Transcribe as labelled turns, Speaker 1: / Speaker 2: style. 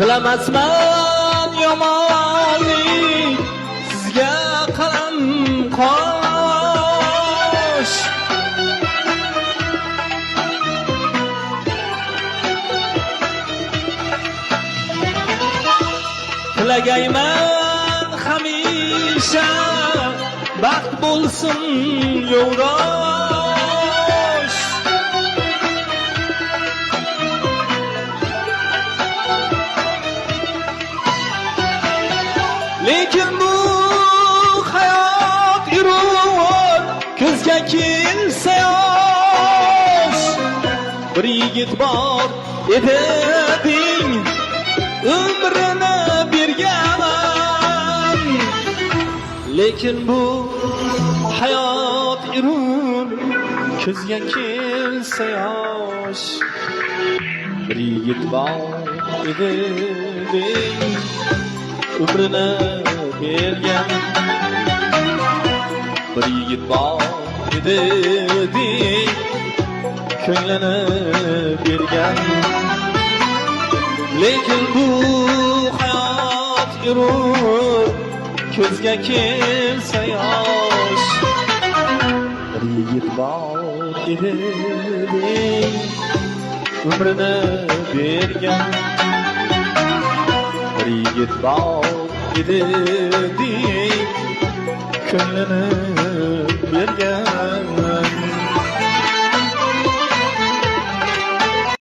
Speaker 1: tilamasman yomonlik sizga qalam qosh. Tilagayman hamisha baxt bo'lsin yo'ldosh. Lekin bu hayot yurur ko'zga kelsa yosh. Bir yigit bor edi deng, umrini bergan. Lekin bu hayot yurur ko'zga kelsa yosh. Bir yigit bor edi deng, umrini bergan. Bir yigit bor edi deng, ko'nglini bergan. Lekin bu hayot yurur ko'zga kelsa yosh. Bir yigit bor edi deng, umrini bergan. Bir yigit bor edi deng, ko'nglini